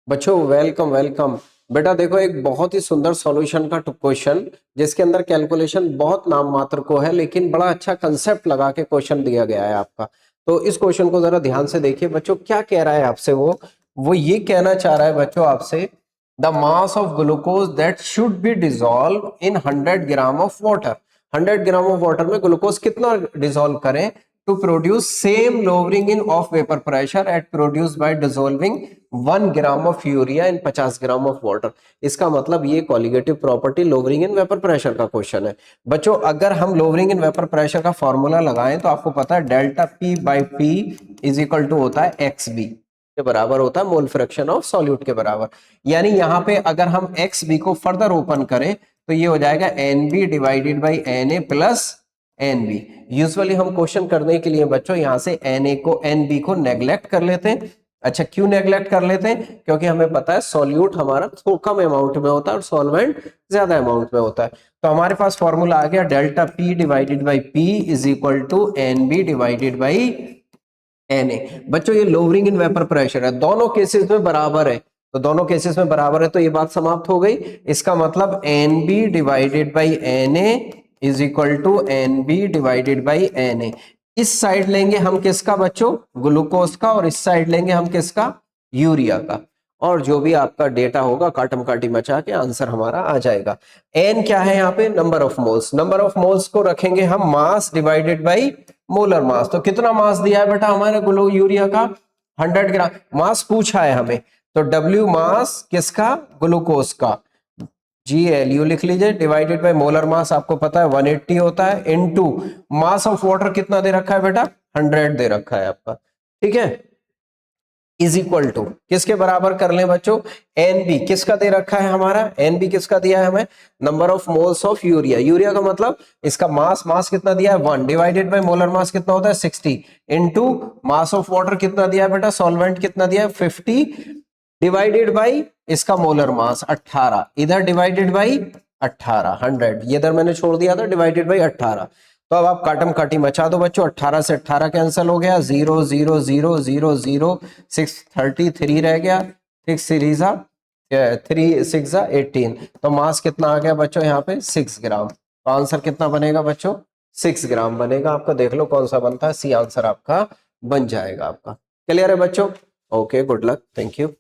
बच्चों welcome welcome. बेटा देखो, एक बहुत ही सुंदर सॉल्यूशन का क्वेश्चन जिसके अंदर कैलकुलेशन बहुत नाम मात्र को है, लेकिन बड़ा अच्छा कंसेप्ट लगा के क्वेश्चन दिया गया है आपका। तो इस क्वेश्चन को जरा ध्यान से देखिए बच्चों, क्या कह रहा है आपसे। वो ये कहना चाह रहा है बच्चों आपसे, the mass of glucose that should be dissolve in 100 gram of water. 100 gram of water में ग्लूकोज कितना डिजोल्व करें to produce same lowering in of vapor pressure at produced by dissolving 1 gram of urea in 50 gram of water. इसका मतलब ये colligative property lowering in vapour pressure का question है। बच्चों अगर हम लोवरिंग इन वेपर प्रेशर का फॉर्मूला लगाएं तो आपको पता है delta P by P is equal to होता है एक्स बी के बराबर होता है मोल फ्रैक्शन ऑफ सॉल्यूट के बराबर। यानी यहाँ पे अगर हम एक्स बी को फर्दर ओपन करें तो ये हो जाएगा N B divided by N A plus N B. Usually हम क्वेश्चन करने के लिए बच्चों यहां से एन ए को एन बी को नेग्लेक्ट कर लेते हैं। अच्छा क्यों नेग्लेक्ट कर लेते हैं? क्योंकि हमें पता है सॉल्यूट हमारा तो कम अमाउंट में होता है और सॉल्वेंट ज्यादा अमाउंट में होता है। तो हमारे पास फॉर्मूला आ गया delta P divided by P is equal to N B divided by N A. बच्चों ये लोअरिंग इन वेपर प्रेशर है, दोनों केसेस में बराबर है, तो दोनों केसेस में बराबर है तो ये बात समाप्त हो गई। इसका मतलब N B divided by N A is equal to N B divided by N A. इस साइड लेंगे हम किसका बच्चों? ग्लूकोज का, और इस साइड लेंगे हम किसका? यूरिया का। और जो भी आपका डेटा होगा काटम काटी मचा के आंसर हमारा आ जाएगा। एन क्या है यहाँ पे? Number of moles. Number of moles को रखेंगे हम mass divided by molar mass. तो कितना मास दिया है बेटा हमारे ग्लो यूरिया का? 100 ग्राम मास पूछा है हमें, तो डब्ल्यू मास किसका? ग्लूकोज का। जी एल यू लिख लीजिए डिवाइडेड बाय मोलर मास आपको पता है 180 होता है, इनटू मास ऑफ वाटर कितना दे रखा है बेटा? 100 दे रखा है आपका, ठीक है, इज इक्वल टू किसके बराबर कर लें बच्चों? एन बी किसका दे रखा है हमारा? एन बी किसका दिया है हमें? Number of moles of urea. Urea का मतलब इसका मास कितना दिया है? 1 डिवाइडेड बाय मोलर मास कितना होता है? 60 इनटू मास ऑफ वाटर कितना दिया है बेटा? सॉल्वेंट कितना दिया है? 50 डिवाइडेड बाई इसका मोलर मास 18, इधर डिवाइडेड बाई 18 100, ये इधर मैंने छोड़ दिया था डिवाइडेड बाई 18। तो अब आप काटम काटी मचा दो बच्चों, 18 से 18 कैंसिल हो गया, 0 0 0 0 0 6 33 रह गया, 6 सीरीजा 3 6 18। तो मास कितना आ गया बच्चों यहाँ पे? 6 ग्राम। तो आंसर कितना बनेगा बच्चों? 6 ग्राम बनेगा आपका। देख लो कौन सा बनता है, सी आंसर आपका बन जाएगा आपका। क्लियर है बच्चों? Okay, good luck, thank you.